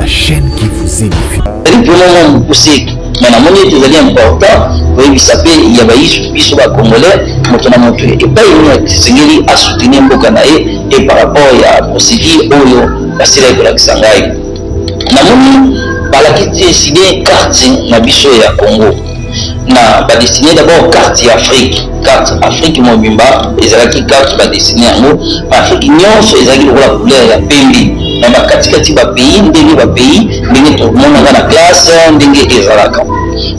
la chaîne qui vous édifie. Mais la monnaie est important. Oui, ça peut y avoir des Congolais, et pas une à soutenir Mbokanae et par rapport à la procédure Oyo, la célèbre de la Xangai. La monnaie, par la qui décidé carte na biso ya Congo. Na ba destiné d'abord carte Afrique, carte Afrique Mobimba, ezalaki carte ba destiné yango Afrique nyonso ezalaki lokola couleur ya pembe. Na ba katikati ba pays ndenge ba pays ndenge to mona na classe ndenge ezalaka.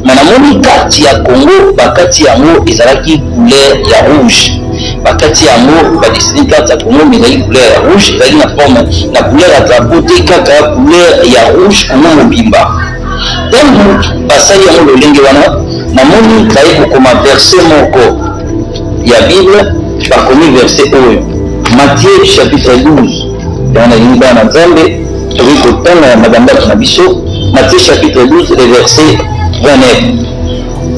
Mais na moni carte ya Congo bakati yango ezalaki couleur ya rouge. Bakati yango ba destiné carte ya Congo ezalaki couleur ya rouge, ezalaki na forme na couleur ya drapeau te kaka couleur ya rouge Congo Mobimba. Donc basali yango lolenge wana na moni kaye kokoma verset moko ya Bible bakomi verset oyo Matthieu chapitre 12 dans la ligne na Nzambe toki kotanga magambo na biso Matthieu chapitre 12 le verset 29.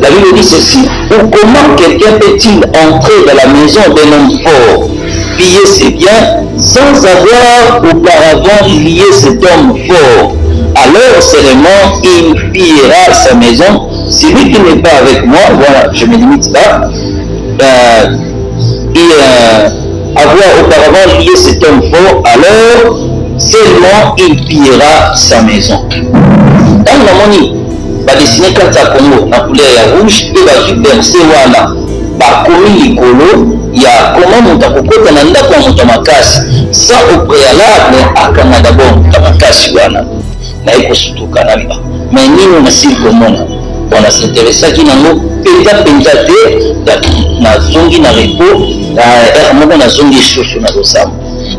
La Bible dit ceci: ou comment quelqu'un peut-il entrer dans la maison d'un homme fort, piller ses biens sans avoir auparavant lié cet homme fort? Alors seulement il pillera sa maison. Celui qui n'est pas avec moi, voilà, je me limite là, avoir auparavant lié cet homme fort, alors seulement il pillera sa maison. Dans la moni, va dessiner carte à Congo, la couleur rouge, et va verser wana, va commis l'écolo, il y a comment mon tapokota nanda kwa motomakasi, ça au préalable, à Kama d'abord motomakasi wana, na eko sutuka na biba. Mais nini na siko mona, on a s'intéressé qui nango, penta te, na zongi na repo, na na zongi shosho na dosam.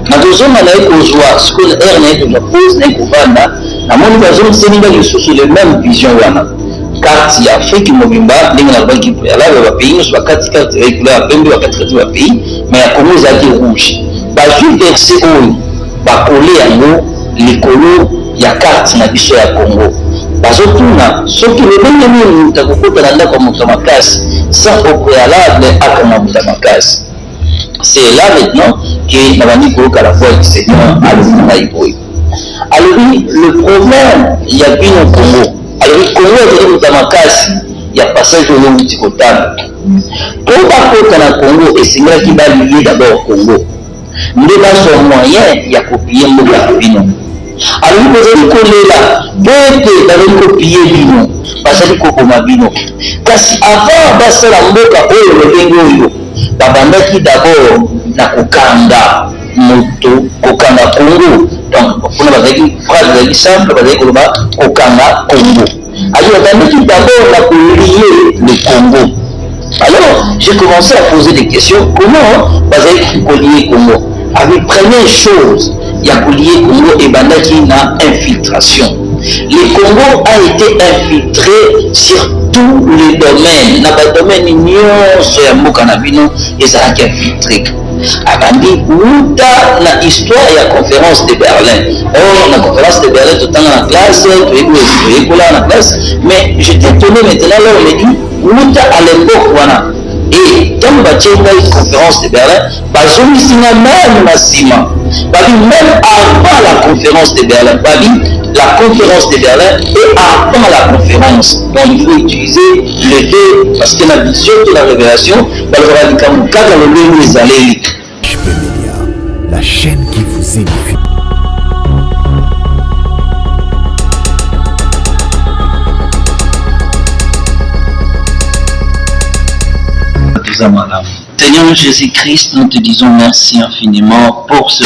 Na dosoma na eko joa, ce qu'on na eko joa, pose na eko vanda, na moni bazongi seninga lisusu le même vision wana. Carte ya Afrique Mobimba, ndenge na banki préalable, ba pays nyonso bakati carte ya couleur ya pembe, bakati ba pays, mais ya Congo ezalaki rouge. Bazwi verset oyo, bakole yango likolo ya carte na biso ya Congo. Bazotuna soki lobenge nini mutu akokota na ndako ya moto makasi sans au préalable akanga moto makasi. C'est là maintenant que nabandi koyoka la voix du Seigneur alobi na ngai boye. Alobi le problème ya bino Congo. Alobi Congo ezali moto makasi ya passage oyo muti kotana. Po bakota na Congo esengelaki balie d'abord Congo. Nde bazwa moyen ya kopie mboka na bino. Alors vous allez coller là, peut-être dans le copier bino, parce que kokoma bino. Kasi avant basa la mboka oyo lobengo yo, babandaki d'abord na kokanga moto, kokanga Congo. Donc pour nous bazaki phrase de simple, bazaki koloba kokanga Congo. Alors babandaki d'abord na lier le Congo. Alors j'ai commencé à poser des questions. Comment bazaki collier Congo? Avec première chose, il y a lié Congo et Bandaki na infiltration. Le Congo a été infiltré sur tous les domaines. Dans le domaine union, sur le Canabino, et ça a été infiltré. Abandi, Mouta, la histoire et la conférence de Berlin. Oh, la conférence de Berlin, tout le temps dans la classe, tu es dans la classe. Mais j'étais étonné maintenant, là, on m'a dit, Mouta à l'époque, voilà. Et quand on va dire une conférence de Berlin, même massivement. Même avant la conférence de Berlin, la conférence de Berlin et avant la conférence. Donc il faut utiliser les deux parce que la vision de la révélation, la chaîne qui vous édifie. Seigneur Jésus-Christ, nous te disons merci infiniment pour ce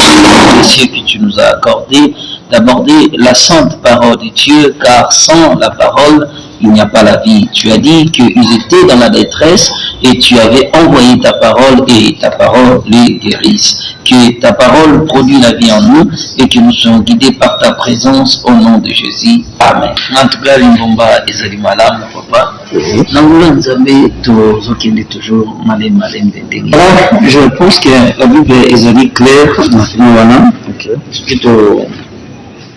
précieux que tu nous as accordé, d'aborder la sainte parole de Dieu, car sans la parole, il n'y a pas la vie. Tu as dit qu'ils étaient dans la détresse et tu avais envoyé ta parole et ta parole les guérisse. Que ta parole produit la vie en nous et que nous soyons guidés par ta présence au nom de Jésus. Amen. En tout cas, Limbomba ezali malam, papa. Je pense que la Bible est claire.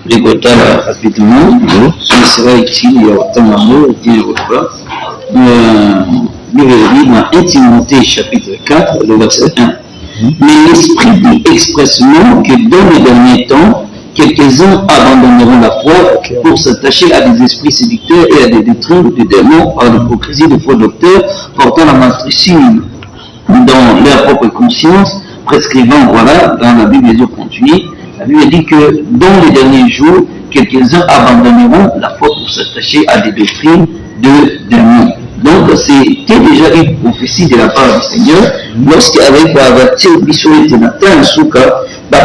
Les gotha rapidement, ce sera utile, il y a autant d'amour, il y a autant. Dans 1 Timothée chapitre 4, le verset 1. Mais l'Esprit dit expressement que dans les derniers temps, quelques-uns abandonneront la foi pour s'attacher à des esprits séducteurs et à des doctrines de démons par l'hypocrisie de faux docteurs portant la matricule dans leur propre conscience, prescrivant, voilà, dans la Bible Dieu continue, la Bible dit que dans les derniers jours, quelques-uns abandonneront la foi pour s'attacher à des doctrines de démons. Donc, c'était déjà une prophétie de la part du Seigneur, lorsqu'avec avertir Bissoé Nathan Souka,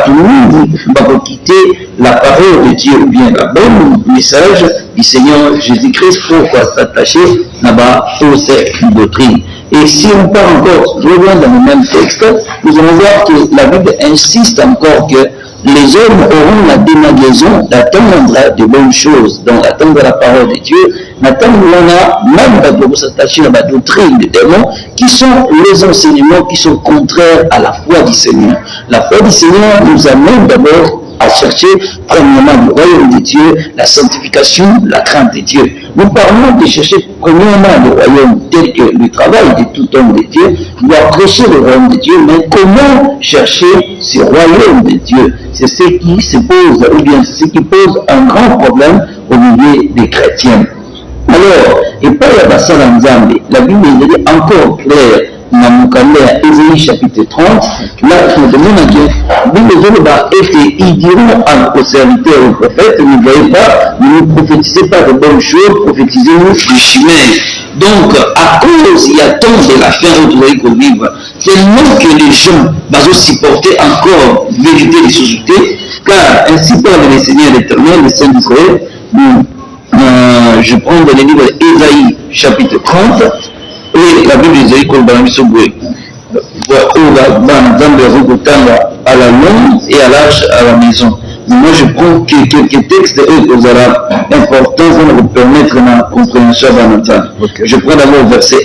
tout le monde va quitter la parole de Dieu ou bien la bonne message du Seigneur Jésus-Christ pour s'attacher là-bas aux sectes doctrines. Et si on part encore, je reviens dans le même texte, nous allons voir que la Bible insiste encore que les hommes auront la dénagaison d'attendre de bonnes choses, donc d'attendre la parole de Dieu, d'attendre même pour s'attacher à la doctrine des démons, qui sont les enseignements qui sont contraires à la foi du Seigneur. La foi du Seigneur nous amène d'abord à chercher premièrement le royaume de Dieu, la sanctification, la crainte de Dieu. Nous parlons de chercher premièrement le royaume tel que le travail de tout homme de Dieu doit prêcher le royaume de Dieu, mais comment chercher ce royaume de Dieu? C'est ce qui se pose, ou bien c'est ce qui pose un grand problème au milieu des chrétiens. Alors, et pas la Bassala Nzambe, la Bible est encore claire. Dans Ésaïe chapitre 30, là, on demande à Dieu, ils diront aux serviteurs, aux prophètes, ne voyez pas, ne prophétisez pas de bonnes choses, prophétisez-nous des chimères. Donc, à cause, il y a tant de la fin où vous voyez qu'on vive, tellement que les gens vont supporter encore la vérité des sociétés, car ainsi parle le Seigneur l'Éternel, le Saint d'Israël. Je prends dans le livre d'Ésaïe chapitre 30, et la Bible d'Ésaïe qu'on va nous à la longue et à l'âge à la maison. Mais moi je prends quelques textes qui sont importants pour nous permettre la compréhension de notre. Je prends d'abord verset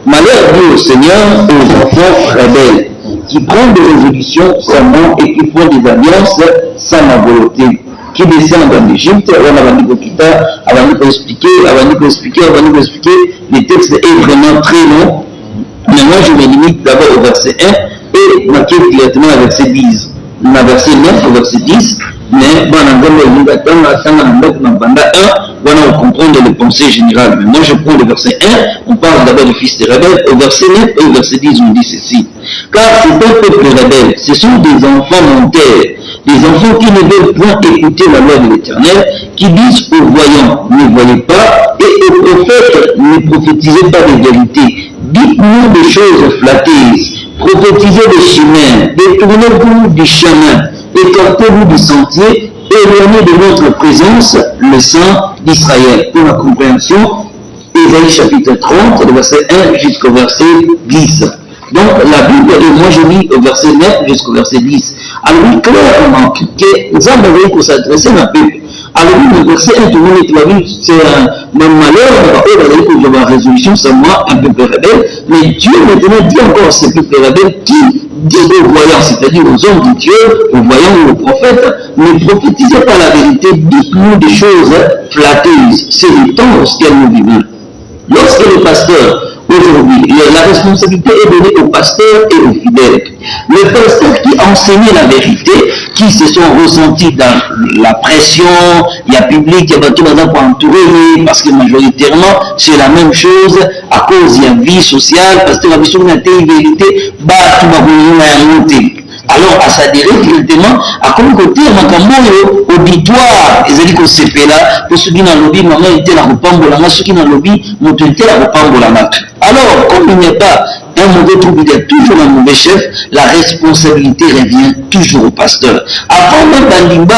1. Malheur dit au Seigneur aux enfants rebelles, qui prennent des résolutions sans moi et qui font des alliances sans ma volonté, qui descendent en Égypte, on va expliquer, les textes est vraiment très long, mais moi je me limite d'abord au verset 1 et marquer directement au verset 10. On a verset 9 au verset 10, mais on va comprendre le pensée générale. Mais moi je prends le verset 1, on parle d'abord du fils des rebelles, au verset 9 et au verset 10 on dit ceci. Car c'est un peuple rebelle, ce sont des enfants menteurs, des enfants qui ne veulent point écouter la loi de l'Éternel, qui disent aux voyants, ne voyez pas, et aux prophètes, ne prophétisez pas de vérité. Dites-nous des choses flatteuses, prophétisez des chemins, détournez-vous du chemin, écartez-vous du sentier, éloignez de notre présence le sang d'Israël. Pour la compréhension, Ésaïe chapitre 30, le verset 1 jusqu'au verset 10. Donc la Bible, et moi je lis au verset 9 jusqu'au verset 10. Alors oui, clairement, que nous avons pour s'adresser à un peuple. Alors oui, le verset 1, tout le monde est vu, c'est un malheur, on va avoir résolution, c'est moi, un peuple rebelle, mais Dieu maintenant dit encore ce peuple rebelle qui dit aux voyants, c'est-à-dire aux hommes de Dieu, aux voyants ou aux prophètes, ne prophétisez pas la vérité, dites-nous des choses flatteuses. C'est le temps lorsqu'elles nous vivons. Lorsque le pasteur, aujourd'hui, la responsabilité est donnée aux pasteurs et aux fidèles. Les pasteurs qui enseignaient la vérité, qui se sont ressentis dans la pression, il y a public, il y a tout le monde pour entourer, parce que majoritairement, c'est la même chose, à cause il y a vie sociale, parce que la vision de la vérité, tout va monter. Alors, à s'adhérer directement, à comme côté, Makambo, auditoire, ils ont dit qu'on s'est fait là, pour ceux qui n'ont lobby, maman était la repambolana, ceux qui n'ont lobby, mon était la repambolana. Alors, comme il n'y a pas un mauvais trouble, il y a toujours un mauvais chef, la responsabilité revient toujours au pasteur. Avant même d'Andimba,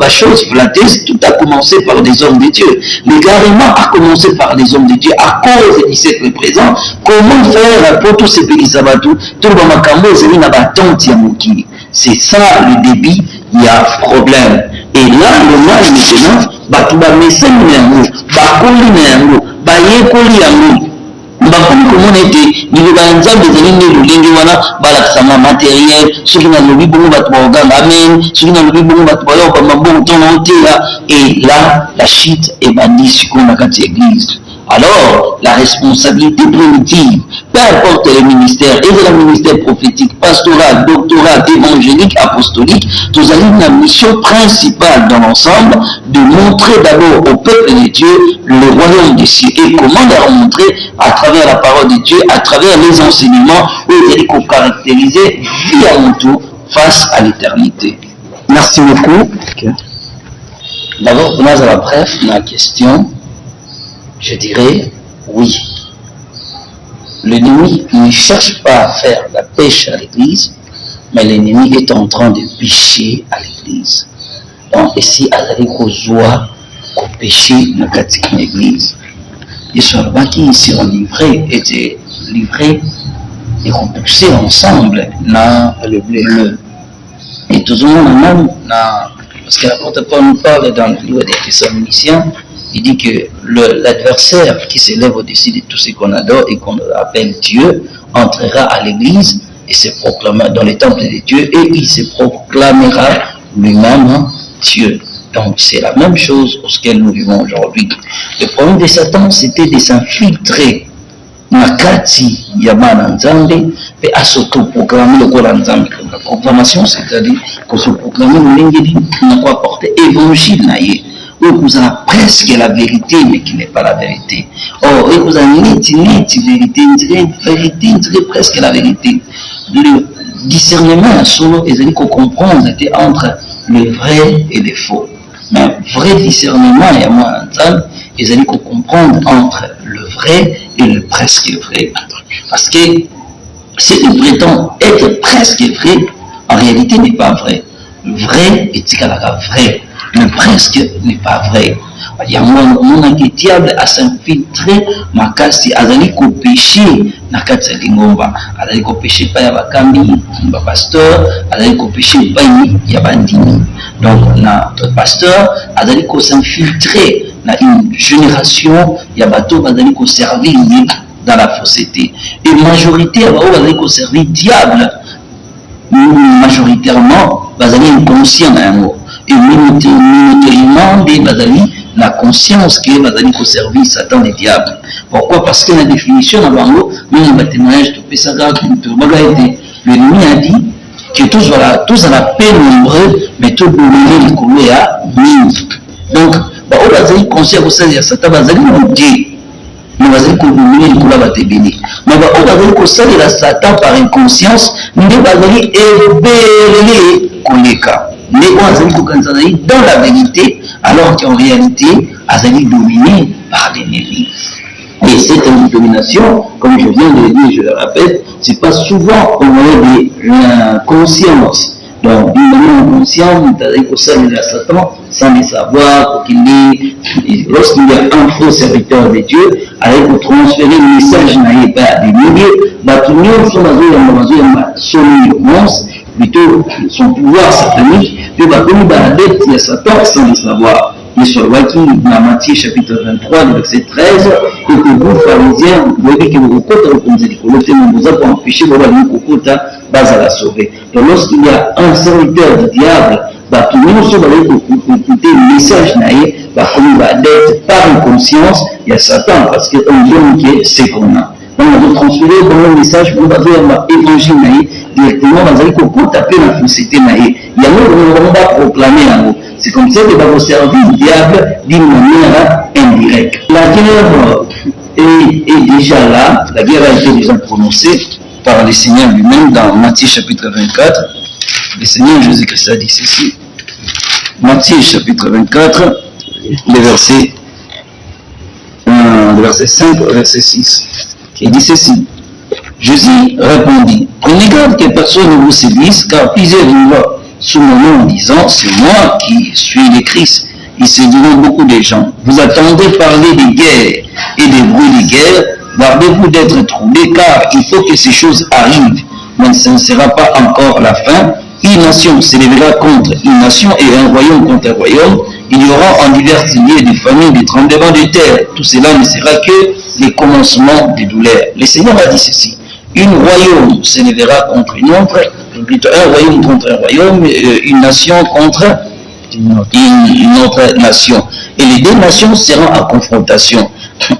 la chose flatteuse, tout a commencé par des hommes de Dieu. L'égarement a commencé par des hommes de Dieu à cause du siècle présent. Comment faire pour tous ces pays sabatou, tout le Makambo, c'est une abattante Yamuki. C'est ça le débit, il y a problème. Et là, le mal maintenant, tu vas mettre comment était, il y a un exemple des années de matériel, ceux qui n'ont pas beaucoup de amen, ceux qui n'ont pas beaucoup de et là, la chute est bannie sur la église. Alors, la responsabilité primitive, peu importe le ministère, et le ministère prophétique, pastoral, doctoral, évangélique, apostolique, nous avons une mission principale dans l'ensemble de montrer d'abord au peuple de Dieu le royaume des cieux. Et comment leur montrer à travers la parole de Dieu, à travers les enseignements, et qu'on caractériser vie avant tout face à l'éternité. Merci beaucoup. Okay. D'abord, dans la bref, la question, je dirais oui. L'ennemi ne cherche pas à faire la pêche à l'église, mais l'ennemi est en train de pécher à l'église. Donc, ici, Azali Kozoa, qu'on péché dans l'église. Ils sont bâtis ici en livré, étaient livrés et qu'on poussait ensemble dans le bleu. Et tout le monde même, parce que l'apôtre Paul nous parle dans le livre des Thessaloniciens, il dit que l'adversaire qui s'élève au-dessus de tout ce qu'on adore et qu'on appelle Dieu entrera à l'église et se proclamera dans les temples de Dieu et il se proclamera lui-même Dieu. Donc c'est la même chose pour ce que nous vivons aujourd'hui. Le problème de Satan, c'était de s'infiltrer Nakati Yamana Nzambe et à s'auto-proclamer le Coran Nzambe. La proclamation, c'est-à-dire qu'on se proclame le Lengedi, qu'on n'a pas apporté évangile naïe. Où vous avez presque la vérité, mais qui n'est pas la vérité. Or, vous avez une vérité, presque la vérité. Le discernement, solo, ils ont qu'on comprend, c'était entre le vrai et le faux. Mais vrai discernement, il y a moins d'entendre, ils ont qu'on comprendre entre le vrai et le presque vrai. Parce que ce qui prétend être presque vrai, en réalité n'est pas vrai. Le vrai est égal à vrai. Le presque n'est pas vrai. Il y a un diable à s'infiltrer, ma casse, azali ko péché, na kati ya lingomba, azali ko péché pa ya bakambi, ba pasteur, azali ko péché pa ya bandini. Donc, notre pasteur, azali ko s'infiltrer dans une génération, ya bateau, azali ko servir dans la fausseté. Et majorité, azali ko servir diable, majoritairement, azali inconscient à un mot. Et minoritairement, la conscience qui est au service Satan et diable. Pourquoi? Parce que la définition dans l'angle, même le témoignage de Pessaga, l'ennemi a dit que tous à la paix nombreux, mais tous les coulées à mille. Donc, on va dire conscient au service Satan, va dire gay. Nous allons dire que nous allons va te bénir. Mais on va dire que ça de la Satan par inconscience, nous allons dire éveiller Koleka. Mais on dans la vérité, alors qu'en réalité, Azali dominé par l'ennemi. Et cette domination, comme je viens de le dire, je le répète, c'est pas souvent au moyen de la conscience. Donc, d'une manière inconsciente, Azali de Satan, sans le savoir, lorsqu'il y a un faux serviteur de Dieu, avec pour transférer le message n'ayez pas des milliers, tout le monde sont plutôt son pouvoir satanique, puis va venir dans la dette de Satan sans le savoir. Mais sur le dans Matthieu chapitre 23, verset 13, et que vous, pharisiens, vous voyez que vous vous avez pour empêcher de vous la sauver. Donc lorsqu'il y a un serviteur du diable, tout le monde va écouter le message naïf, comme va d'être par une conscience, il y a Satan, parce que un homme qui est ce qu'on a. Donc on va transférer dans le message, on va faire l'évangile naïf, directement, on va taper la fausseté naïf. Il y a un va proclamer en haut. C'est comme ça que va vous servir le diable d'une manière indirecte. La guerre est déjà là, la guerre a été déjà prononcée par le Seigneur lui-même dans Matthieu chapitre 24. Le Seigneur Jésus-Christ a dit ceci. Matthieu chapitre 24, le verset 5 au verset 6. Il dit ceci. Jésus répondit, prenez garde que personne ne vous séduise, car plusieurs viendront sous mon nom en disant, c'est moi qui suis le Christ. Ils séduiront beaucoup de gens. Vous attendez parler de guerre et des bruits de guerre, gardez-vous d'être troublés, car il faut que ces choses arrivent, mais ce ne sera pas encore la fin. Une nation s'élèvera contre une nation et un royaume contre un royaume. Il y aura en divers lieux des familles, des tremblements de terre. Tout cela ne sera que les commencements des douleurs. Le Seigneur a dit ceci. Une royaume s'élèvera contre une autre, plutôt un royaume contre un royaume, une nation contre une autre nation. Et les deux nations seront en confrontation.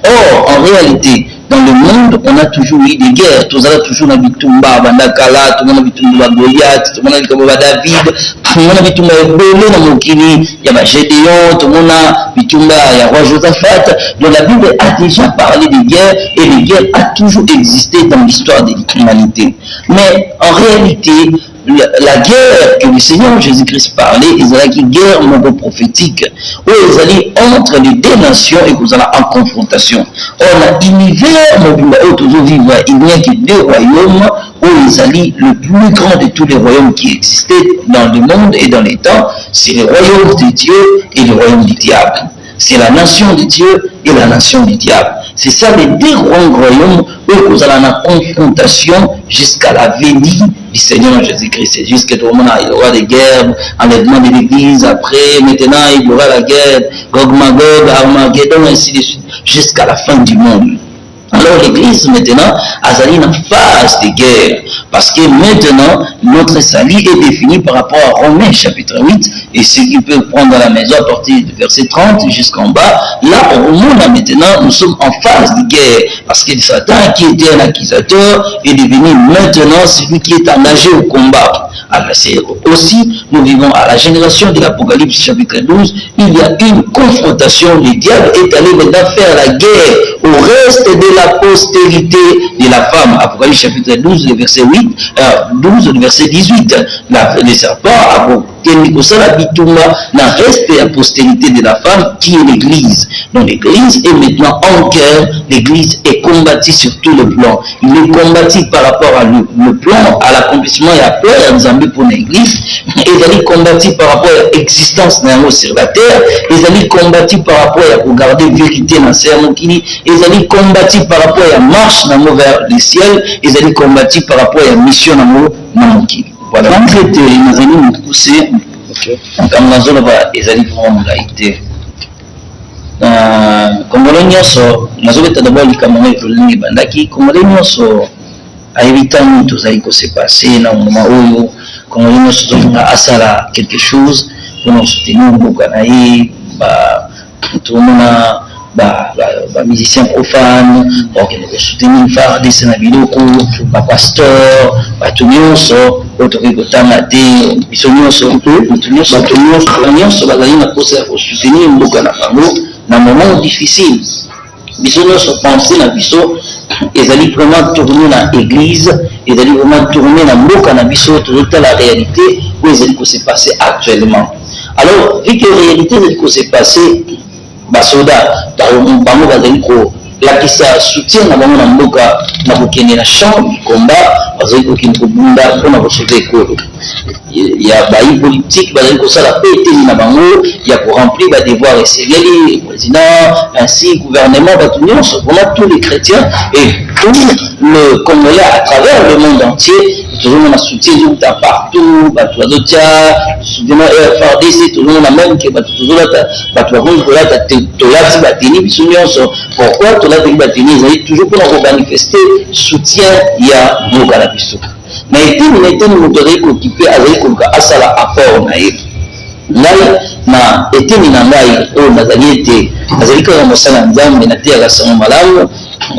Or, en réalité, dans le monde, on a toujours eu des guerres. Tout ça, toujours dans Bitumba, Bandakala, tout le monde a Bitumba Goliath, tout le monde a Bitumba David, tout le monde a Bitumba Ebele, dans Mokini, il y a Gédéon, tout le monde a Bitumba, il y a Roi Josaphat. Donc la Bible a déjà parlé des guerres et les guerres ont toujours existé dans l'histoire de l'humanité. Mais en réalité, la guerre que le Seigneur Jésus-Christ parlait, ils allaient une guerre prophétique, où ils allaient entre les deux nations et qu'ils allaient en confrontation. On a univers, il n'y a que deux royaumes où ils allaient le plus grand de tous les royaumes qui existaient dans le monde et dans les temps, c'est le royaume de Dieu et le royaume du diable. C'est la nation de Dieu et la nation du diable. C'est ça les deux grands royaumes où vous allez en confrontation jusqu'à la venue du Seigneur Jésus-Christ. C'est juste que tout le monde il y aura des guerres, enlèvement de l'église, après, maintenant il y aura la guerre, Gog Magog, Armageddon, ainsi de suite, jusqu'à la fin du monde. Alors l'église maintenant a une phase de guerre parce que maintenant notre salut est défini par rapport à Romains chapitre 8 et ceux qui peuvent prendre à la maison à partir du verset 30 jusqu'en bas, là au monde maintenant nous sommes en phase de guerre parce que Satan qui était un accusateur est devenu maintenant celui qui est engagé au combat. Alors c'est aussi, nous vivons à la génération de l'Apocalypse chapitre 12, il y a une confrontation, le diable est allé maintenant faire la guerre au reste de la postérité de la femme. Apocalypse chapitre 12, le verset 8, 12, le verset 18. Le serpent a reste la postérité de la femme qui est l'église. Donc l'église est maintenant en guerre, l'église est combattue sur tout le plan. Il est combattu par rapport à le plan, à l'accomplissement et à peur de pour l'église. Il est combattu par rapport à l'existence d'un sur la terre. Il est combattu par rapport à regarder la vérité dans le sermon qui dit. Il est combattu par rapport à la marche vers le ciel. Il est combattu par rapport à la mission dans le qui. Voilà. En fait, nous allons nous pousser. Comme nous allons voir, ils allaient vraiment laïté. Comme nous nyonso, nous allons d'abord les camarades de l'Ibandaki. Comme nous nyonso, à éviter tout ça qui s'est passé dans le moment où, comme nous nyonso, nous avons asala quelque chose pour nous soutenir beaucoup naï, tout le monde a musicien profane, donc nous soutenir faire des scénarios, pasteur, tout le monde. Autorisation soutenir dans moment difficile. Nous pensons à biso, ils allaient vraiment tourner dans l'église, ils allaient vraiment tourner dans la réalité où ils allaient se passer actuellement. Alors, vu que la réalité qui s'est passée, Basoda, la qui soutient la mboka na kokende na champ du combat bazali kokende kobunda mpona kosote ekolo ya bayi politique bazali kosala pe eteli na bango ya koremplir badevoir esengeli président ainsi gouvernement bato nyonso vraiment tous les chrétiens et tout le Congolais à travers le monde entier tout le monde a soutien partout bato bazotia soutien FRDC tout le monde a même que bato bato bakolata tolati bateni biso nyonso pourquoi tolati bateni ezali toujours pour manifester soutien ya mboka na biso na eteni moto azali kokipe azali koluka asala apport na ye ngai na eteni na ngai oyo nazali ete nazali kaka mosala nzambe nateyaka sango malamu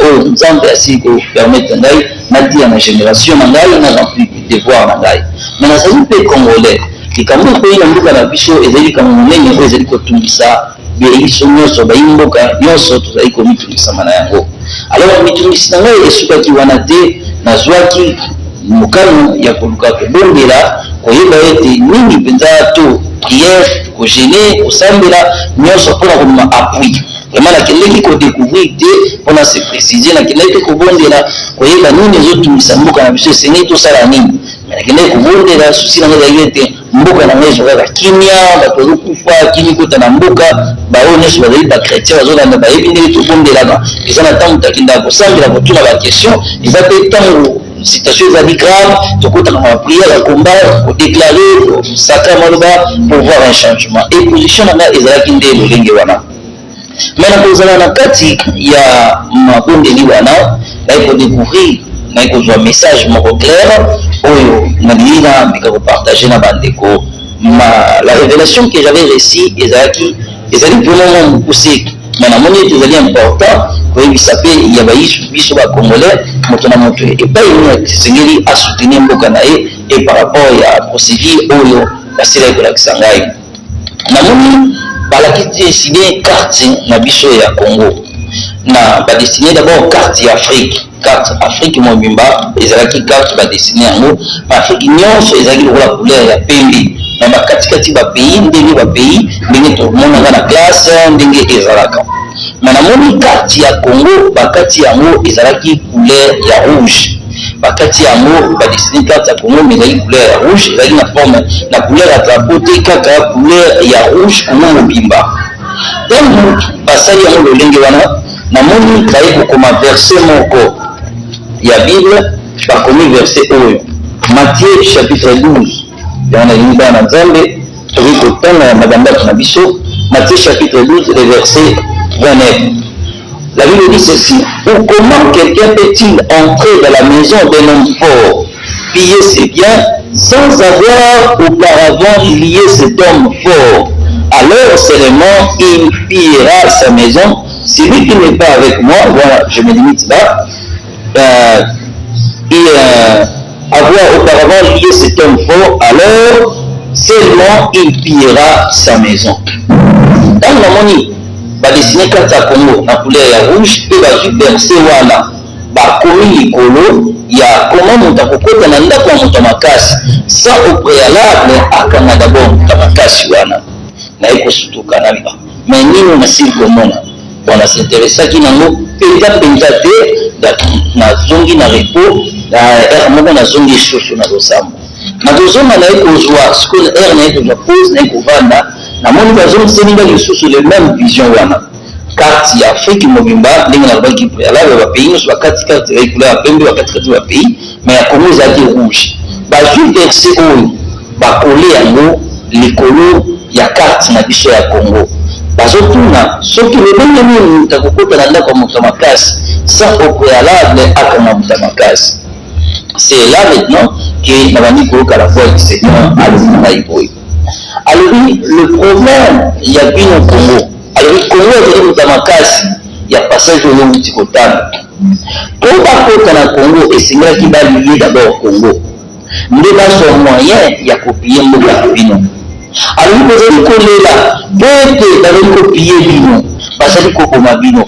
oyo nzambe asili kopermettre ngai natia na génération na ngai na remplir devoir na ngai mais nazali mpe congolais likambo ekoyi na mboka na biso ezali likambo monene oyo ezali kotungisa biso nyonso bayi mboka nyonso tozali komitungisama na yango alors mitungisi na ngai esukaki wana te nazwaki mokano ya koluka kobondela koyeba ete nini mpenza to priere kogene kosambela nyonso mpona komema appui vraiment nakendeki kodécouvrir te mpona se préciser nakendeki kobondela koyeba nini ezotungisa mboka na biso esengeli tosala nini nakendeki kobondela susi na ngai ezalaki ete mboka na ngai ezokaka kimia bato bazokufa kimi kota na mboka baoyo nyonso bazali bachrétien bazolanda bayebi ndenge tobondelaka eza na ntango takendaka kosambela kotuna baquestion eza mpe ntango situation ezali grave tokotaka na bapriere ya combat kodéclare kosaka maloba pour voir un changement et position na ngai ezalaki nde lolenge wana mais nakozala na kati ya mabondeli wana naye kodécouvrir naye kozwa message moko claire oyo nalingi na mbika kopartage na bandeko la révélation que j'avais reçue ezali vraiment mokuse mais na moni ezali important koyebisa mpe ya biso bacongolais moto na moto epai esengeli asoutenir mboka na ye et par rapport ya procédure oyo basilaki kolakisa ngai namoni balaki desine carte na biso ya Congo na badesine d'abord carte ya Afrique mobimba ezalaki carte badesine yango Afrique nyonso ezalaki lokola couleur ya pembe na bakatikati bapays ndenge tomonaka na classe ndenge ezalaka mais namoni carte ya Congo bakati yango ezalaki couleur ya rouge bakati yango badesine carte ya Congo mais ezalaki couleur ya rouge ezalaki na forme na couleur ya drapeau te kaka couleur ya rouge Congo mobimba donc basali yango lolenge wana namoni baye kokoma verset moko ya Bible bakomi verset oyo Matthieu chapitre 12 dans les livres de Nzambe tovi kotanga madamba na biso Matthieu chapitre 12 le verset 29. La Bible dit ceci: ou comment quelqu'un peut-il entrer dans la maison d'un homme fort, piller ses biens sans avoir auparavant lié cet homme fort? Alors seulement il pillera sa maison. Celui qui n'est pas avec moi, voilà, je me limite là, avoir auparavant lié cet homme fort, alors seulement il pillera sa maison. Dans la moni, badesine carte ya Congo na couleur ya rouge pe bazwi verset wana bakomi likolo ya comment moto akokota na ndako ya moto makasi sans au préalable akanga d'abord moto makasi wana na ekosutuka na liba mais nini nasili komona wana s'intéressaki nango penza te nazongi na repos na aire moko nazongi lisusu nazosamba nazozonga na ye kozwa sikoyo aire na ye kozwa pose na ye kovanda namoni bazomiselinga lisusu le même vision wana carte ya Afrique mobimba ndenge nalobaki préalable bapays nyonso bakati carte ya couleur ya pembe bakatikati bapays mais ya Congo ezalaki rouge bazwi verset oyo bakole yango likolo ya carte na biso ya Congo bazotuna soki lolenge nini moto akokota na ndako ya moto makasi sans au préalable akanga moto makasi. C'est là maintenant que nabandi koyoka la voix du Seigneur alobi na ngai boye alobi le problème ya bino Congo alobi Congo ezali moto makasi ya passage oyo wuti kotana po bakota na Congo esengelaki balie d'abord Congo nde bazwa moyen ya kopie mboka na bino alobi bazali kolela po ete bazali kopie bino bazali koboma bino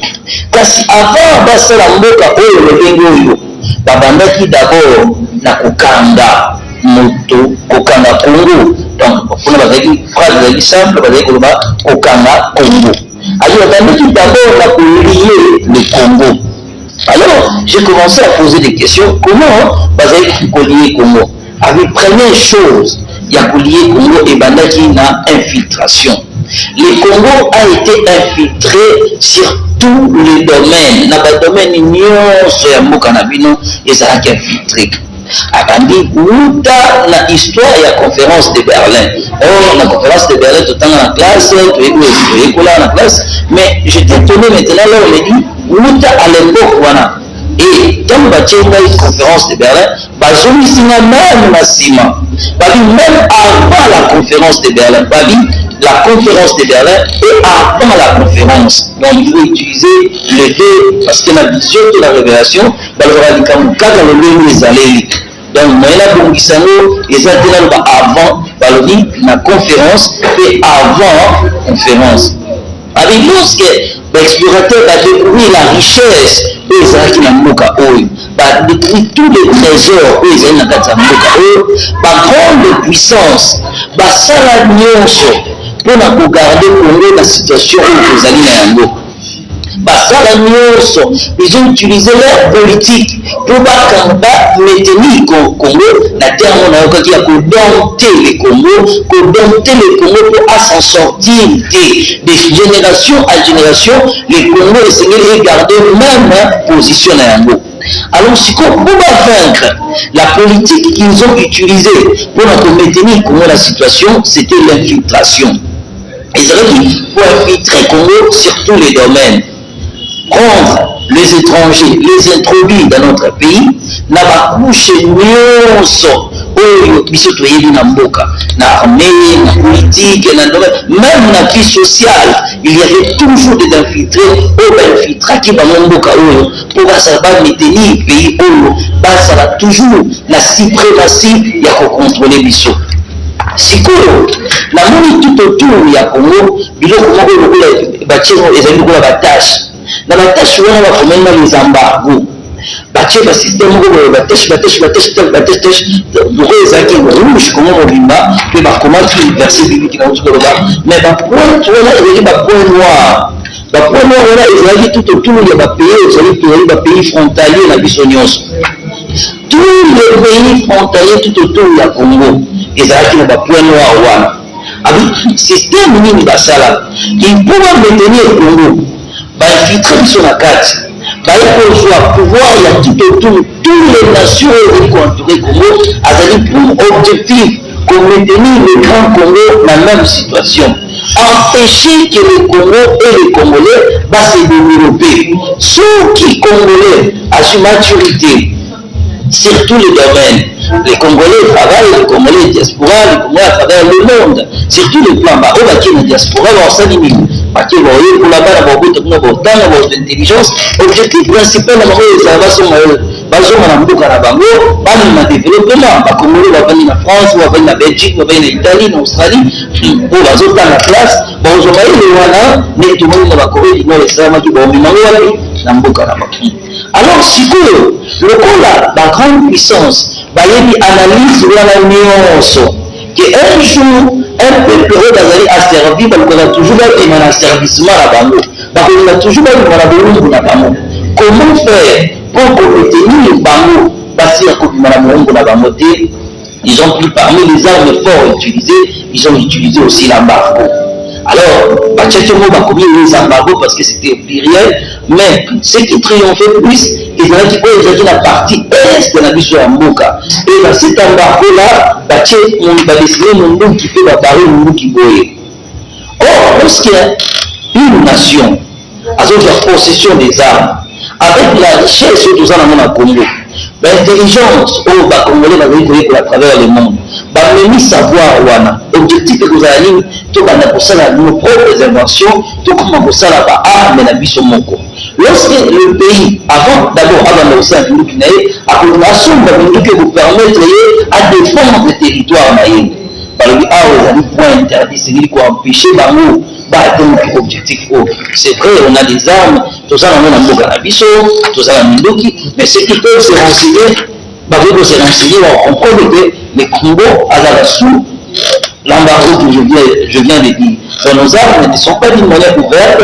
kasi avant basala mboka oyo lolenge oyo babandaki d'abord na kokanga moto kokanga Congo donc mpona bazalaki phrase ezalaki simple bazali koloba kokanga Congo alors babandaki d'abord na kolie le Congo. Alors j'ai commencé à poser des questions comment bazalaki kolier Congo avec première chose ya kolier Congo et bandaki na infiltration. Le Congo a été infiltré sur tous les domaines. Dans le domaine nyonso ya mboka na bino ezalaki infiltré. Abandi muta na histoire ya conférence de Berlin. Oh, la conférence de Berlin tout le temps en classe, tout là en classe. Mais j'étais étonné maintenant là on me dit muta à l'époque voilà. Et dans la conférence de Berlin, même massivement. Même avant la conférence de Berlin, la conférence de Berlin et avant la conférence. Donc il faut utiliser les deux parce que la vision de la révélation, donc avant la conférence et avant la conférence. Avec lorsque l'explorateur a découvert la richesse et Israël na mboka oyo ba détruit tous les trésors et Israël na kati mboka oyo ba grande puissance ba sala nyonso pona ko garder Congo la situation où ezali na yango ba sala nyonso ils ont utilisé leur politique pour maintenir Congo na terme na yoka ya ko dompter le Congo pour s'en sortir de génération à génération le Congo est garder même position na yango. Alors si pour vaincre la politique qu'ils ont utilisée pour maintenir Congo la situation, c'était l'infiltration. Israël pour infiltrer Congo sur tous les domaines, prendre les étrangers, les introduire dans notre pays, n'a pas couché nyonso oyo biso toyebi na mboka na armée na politique na même na vie sociale il y avait toujours des infiltrés oyo bainfiltraki bango mboka oyo mpo basala bamétenir pays oyo basala toujours na suprématie ya kocontrôle biso sikoyo namoni tout autour ya Congo biloko moko lokola batie ezali lokola batashe na batashe wana bakomema les embargos batie basystème moko boye batashe lokola ezalaki rouge komo mobimba mpe bakomaki verset biblique na otu koloba mais bapointe wana ezalaki bapoint noir bapoint noir wana ezalaki tout autour ya bapays ezali bapays frontalier na biso nyonso tous les pays frontaliers tout autour ya Congo ezalaki na bapoint noir wana abi système nini basala il pouvoir maintenir Congo bainfiltre biso na kati baye kozwa pouvoir ya tout autour tous les nations ezali contouré Congo azali pour objectif qu'on maintenir le grand Congo dans la même situation empêcher que le Congo et les Congolais se développer ceux qui Congolais à sa maturité sur tous les domaines. Les Congolais travaillent, les Congolais diaspora, les Congolais travaillent le monde, sur tous les plans. Au baquet de diaspora, on s'anime. Baquet pour la balle, pour l'intelligence. Objectif principal, c'est le développement. Les Congolais vont venir en France, vont venir en Belgique, vont venir en Italie, en Australie. Pour les autres dans la place, bon, je vais aller mais tout le monde va courir, il va alors, si le cas la grande puissance, il y a une analyse de la nuance. Qu'un jour, un peuple a servi, on a toujours eu un servicement à Bango. On a toujours eu un Bango. Comment faire pour obtenir Bango, passer à Bango? Ils ont pris parmi les armes fortes utilisées, ils ont utilisé aussi l'embargo. Alors, Bachetemo va commis les embargos parce que c'était pluriel, mais ce qui triomphait plus, ils ont dit la partie est de la mission à Mboka. Et dans cet embargo-là, Bachet, on va dessiner mon nom qui fait apparaître mon nom qui boye. Or, lorsqu'il y a une nation, à la possession des armes, avec la richesse de tout ça dans le Congo, l'intelligence au Congolais va véhiculer à travers le monde. Même savoir wana objectif que vous avez tout dans nos propres inventions tout comme pour ça là-bas mais la biso moko lorsque le pays avant d'abord avant de faire une kinae a population va que vous permettre à défendre le territoire naïe par le les points interdits c'est quoi empêcher bango battre objectif c'est vrai on a des armes tout ça on a un cannabis tout ça la mindoki mais ceux qui peuvent se renseigner pour se renseigner on comprend que les Congo à la sous l'embargo que je viens de dire. Dans nos armes ne sont pas d'une manière ouverte,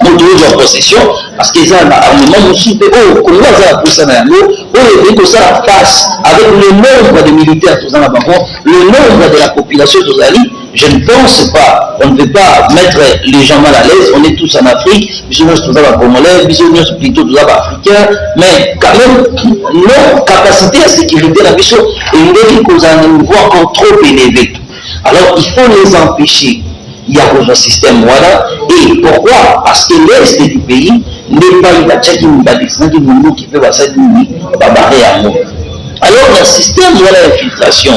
nous devons en possession, parce qu'ils ont un armement aussi de haut, comme nous avons pour ça dans l'eau, où les ça face avec le nombre de militaires tout dans la banque, le nombre de la population tout ça, je ne pense pas, on ne peut pas mettre les gens mal à l'aise, on est tous en Afrique, nous sommes tous en Congolais, nous sommes plutôt tous africains, mais quand même, nos capacités à sécurité la mission, et nous avons un niveau encore trop élevé. Alors il faut les empêcher. Il y a un système voilà. Et pourquoi? Parce que l'est du pays n'est pas une attaque qui peut passer à nous. Alors le système voilà infiltration.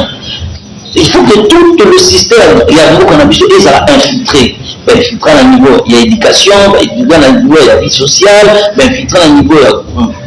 Il faut que tout le système, il y a beaucoup d'ambition, ils ont infiltré. Infiltrer à niveau il y a éducation, infiltrer à niveau il y a vie sociale, infiltrer à niveau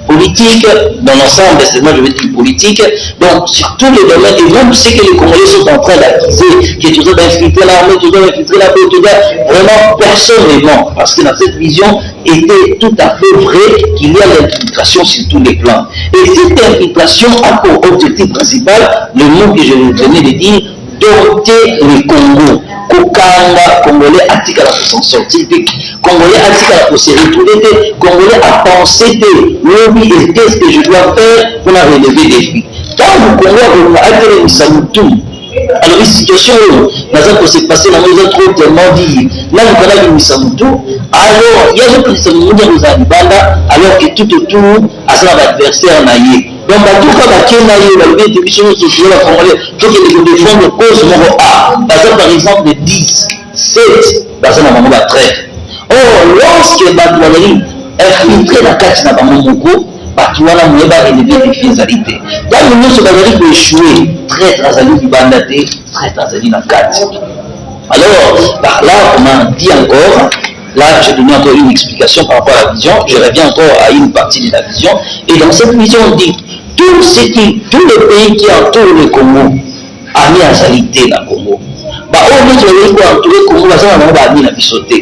politique, dans l'ensemble, c'est moi je veux dire politique, donc sur tous les domaines, et même ce que les Congolais sont en train d'acquiser, qui est toujours d'infiltrer l'armée, toujours d'infiltrer la politique, vraiment personne n'est mort, parce que dans cette vision était tout à fait vrai qu'il y a l'infiltration sur tous les plans. Et cette infiltration a pour objectif principal, le mot que je venais de dire, dompter le Congo. Kokanga, Congolais atika la pour s'en sortir, Congolais atika la pour se retrouver, Congolais a pensé oui, et qu'est-ce que je dois faire pour la relever des défis. Quand le Congo a été mis à Moutoum, alors une situation où ça s'est passé dans les autres tellement dit, là le Congo a mis à Moutoum, alors il y a d'autres qui sont venus à Banda, alors que tout autour à son adversaire naïe. Donc, tout cas, il y a des choses qui sont la Congolais, tout qui est défendre le cause numéro A. Par exemple, 10, 7, dans un moment de traite. Or, lorsque la douanerie infiltrée la carte dans le Moko, bato wana moye barelever défi ezali te ntango nyonso bazali koéchouer traître azali libanda te traître azali na kati. Alors par là on a dit encore, là j'ai donné encore une explication par rapport à la vision, je reviens encore à une partie de la vision, et dans cette vision on dit tout le pays qui entoure le Congo ami azali te na Congo baoyo nyonso bazali koentoure Congo baza na bango baami na biso te.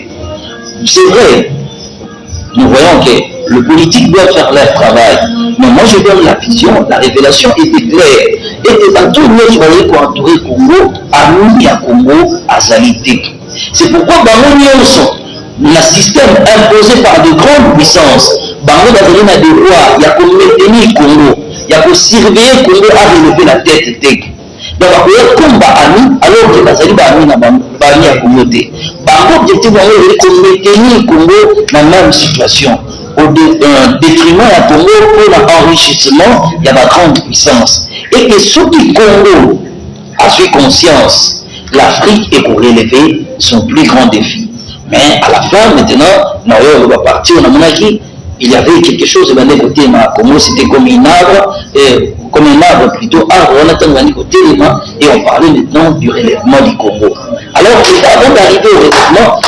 C'est vrai, nous voyons que le politique doit faire leur travail. Mais moi je donne la vision, la révélation était claire. Et que dans tout le monde pour entourer Congo, Amouni à Congo, à Zalité. C'est pourquoi le système imposé par de grandes puissances, Bango Bazali a des rois, il y a pour maintenir Congo, il y a pour surveiller Congo à relever la tête. Donc, comme Bahami, alors que Bazali Bahami n'a pas mis à Congo. Bango objectif c'est de maintenir Congo dans la même situation. Au détriment de Congo pour l'enrichissement de la grande puissance. Et que ceux qui Congo a fait conscience, l'Afrique est pour relever son plus grand défi. Mais à la fin, maintenant, on va partir, on a monarchie, il y avait quelque chose de l'autre côté, Congo c'était comme un arbre plutôt, on attend de côté, et on parlait maintenant du relèvement du Congo. Alors, avant d'arriver au relèvement,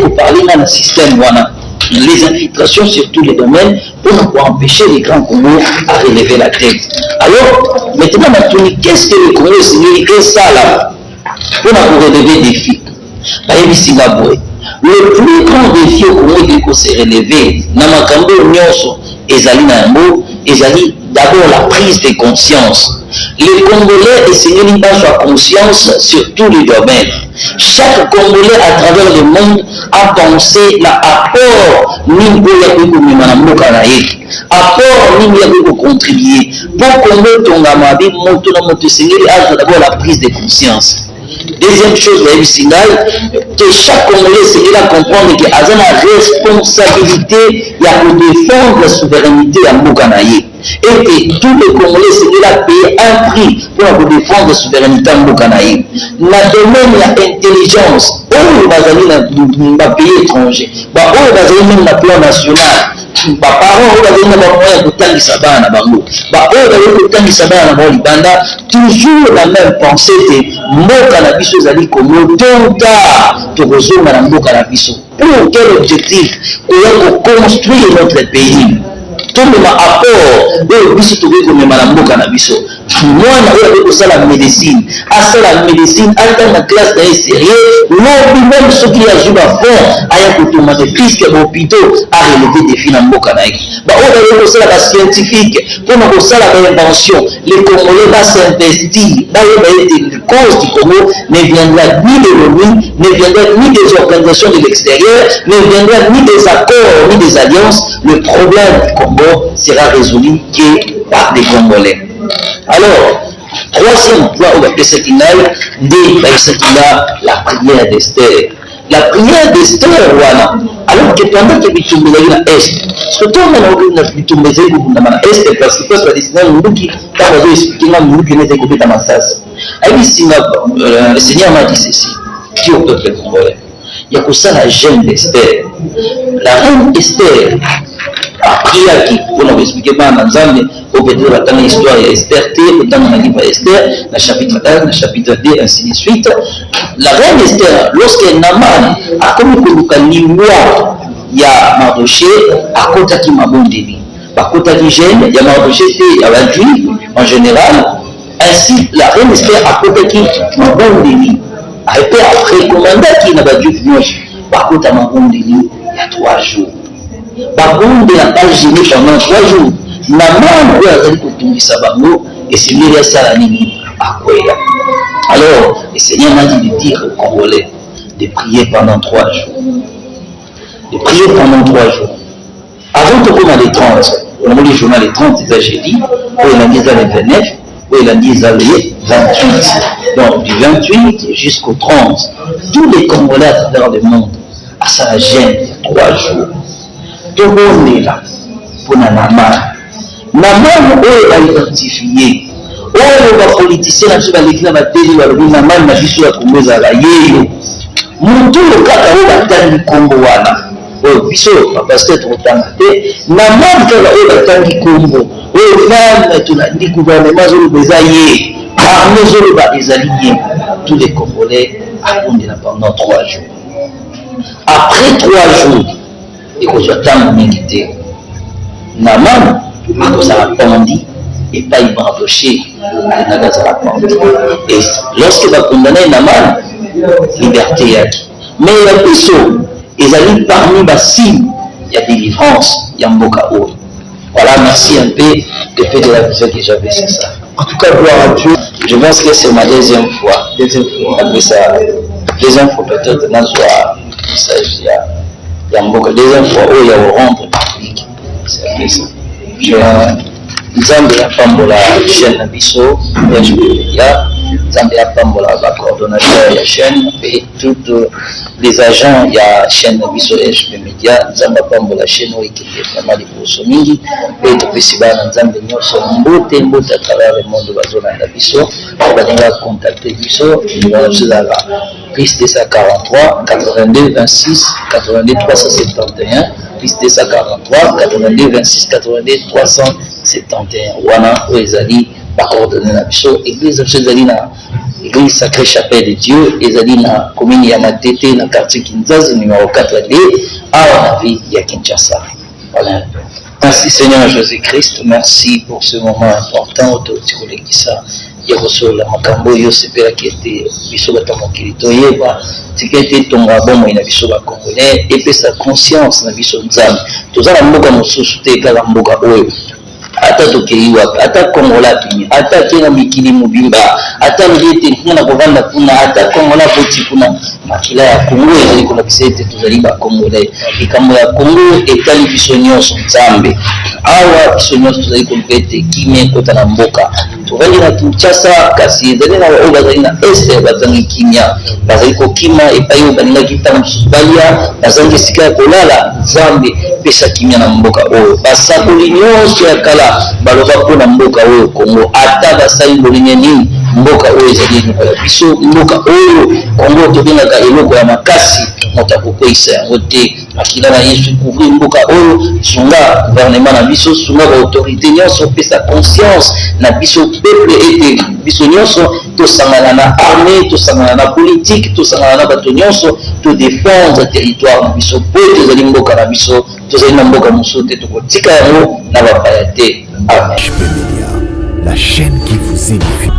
pour parler dans le système, voilà. Les infiltrations sur tous les domaines pour empêcher les grands Congo à relever la tête. Alors, maintenant, qu'est-ce que le Congo signifie ça là pour relever des défis? Le plus grand défi au Congo est de se relever. Namakambo Nyonso, Ezali Nambo, Ezali d'abord la prise de conscience. Les Congolais essayaient d'avoir conscience sur tous les domaines. Chaque Congolais à travers le monde a pensé l'apport Nimbo Yakuku Mimanamoka Naïk. Apport Nimbo Yakuku contribuer. Pour Congo Tongamabi, Montonamoto Seigneur a d'abord la prise de conscience. Deuxième chose, que chaque Congolais s'est comprendre qu'il a la responsabilité de défendre la souveraineté à Mokanaï. Et que tous les Congolais s'est payé un prix pour défendre la souveraineté à Mokanaï. Dans le domaine de l'intelligence, on va payer étranger, on va même le plan national. Parents toujours la même pensée que Mboka na biso ezali Congo tôt na Mboka na biso. Pour quel objectif? Pour construire notre pays. Tout le apport de biso comme na Mboka na biso. Moi na la médecine, la médecine à la classe d'un sérieux, l'homme même ce qui a joué à fond à automatiser puisque l'hôpital a relevé des films en Mokanaï. On a la scientifique, pour nous la invention, les Congolais va s'investir dans les causes du Congo, ne viendra ni de l'ONU, ne viendra ni des organisations de l'extérieur, ne viendra ni des accords, ni des alliances. Le problème du Congo sera résolu que par des Congolais. Alors, troisième point, on va appeler cette inale, la prière d'Esther. La prière d'Esther, voilà. Alors que pendant que tu me l'as dit, est-ce que toi, tu me l'as dit, parce que toi, tu as dit, quand on a expliqué, tu n'étais coupé dans ma tasse. Le Seigneur m'a dit ceci, qui au peuple congolais. Il y a que ça la gêne d'Esther. La reine Esther a prié à qui? Pour nous expliquer pas dans Zambie, au peut-être dans l'histoire d'Esther, dans le livre Esther, le chapitre 1, le chapitre 2, ainsi de suite. La reine Esther, lorsque Naman a commis le loi, il y a Mardoché, à côté qui m'a bon débit. Par côté qui gêne, il y a Mardoché, il y a la juive en général. Ainsi, la reine Esther a côté qui m'a bon débit. Après, recommandé qui n'a pas dû venir. Par contre, à mon bon débit, il y a 3 jours. Par contre, il n'a pas gêné pendant 3 jours. Naman a dit que tout ça va nous, et c'est lui qui a dit à quoi. Alors, le Seigneur m'a dit de dire aux Congolais de prier pendant 3 jours. De prier pendant 3 jours. Avant de commencer les 30, on a dit journal les 30, c'est j'ai dit, où il a dit les 29, où il a dit les 28. Donc, du 28 jusqu'au 30, tous les Congolais à travers le monde, à sa gêne, il y a 3 jours. Tout le monde est là pour Naman. Naman, où il a identifié. Oh, les politiciens, l'église va télé, Naman n'a vu sur la Congo, mon tout le cas, où il a du Congo. biso bapasteur tokotanga te na moni kaka oyo batangi kombo oyo femme tolandi gouvernement zoloba eza ye arme zoloba ezali ye. Tous les Congolais abondela pendant 3 jours. Après 3 jours ekozwa ntango mingi te Naman akozala pandi epai Mardoché alingaka azala pandi. Et lorsque bakondamne Naman, liberté yaki. Mais ya biso ezali parmi basignes ya délivrance ya mboka oyo. Voilà, merci un peu de la vision que j'avais, c'est ça. En tout cas, gloire à Dieu. Je pense que c'est ma deuxième fois. Après ça, deuxième fois peut-être dans le message il y a mboka. Deuxième fois où il y a au rendre public. C'est après ça. Nzambe ya pambola chaîne na biso HB Media, Nzambe ya pambola ba coordonnateur ya chaîne et tous les agents ya chaîne na biso HB Media, Nzambe ya pambola chaîne oyo qui est vraiment de poso mingi et to pesiba na Nzambe nyonso mbote à travers le monde bazona na biso balinga contacter biso nous allons plus 243 82 26 82 371 plus 243 82 26 82 371 wana oyo ezali bacoordonné na biso église biso ezali na église sacré chapelle de Dieu ezali na commune ya Matete na quartier Kinzazi numéro 4D awa na ville ya Kinshasa. Voilà. Merci Seigneur Jésus-Christ, merci pour ce moment important autour de l'église. Yerosola makambo yo sepela kete biso batamokili toyeba tikete tonga bomo ina biso ba congolais epesa conscience na biso nzambe tozala mboka mosusu te kala mboka oyo ata tokeiwa ata kongola kini ata kena mikili mobimba ata ngete kuna kovanda kuna ata kongola poti kuna makila ya Kongo ezali kuna bisete tozali ba congolais likambo ya Kongo etali biso nyonso nzambe awa biso nyonso tozali kompete kimia kota na mboka tozali na Kinshasa kasi ezali na oyo bazali na este bazangi kimia bazali kokima epai oyo balingaki ntana mosusu balia bazangi esika ya kolala nzambe pesa kimia na mboka oyo basakoli nyonso ya kala baloba mpona mboka oyo Kongo ata basali bolinge nini mboka oyo ezali eloko ya biso mboka oyo Kongo tobengaka eloko ya makasi moto akokweyisa yango te makila na Yesu couvrir mboka oyo sunga gouvernement na biso sunga baautorité nyonso pesa conscience na biso peuple ete biso nyonso tosangana na armée tosangana na politique tosangana na bato nyonso to défendre territoire na biso po tozali mboka na biso tozali na mboka mosusu te tokotika yango na bapaya te. Amen. HB Media, la chaîne qui vous édifie.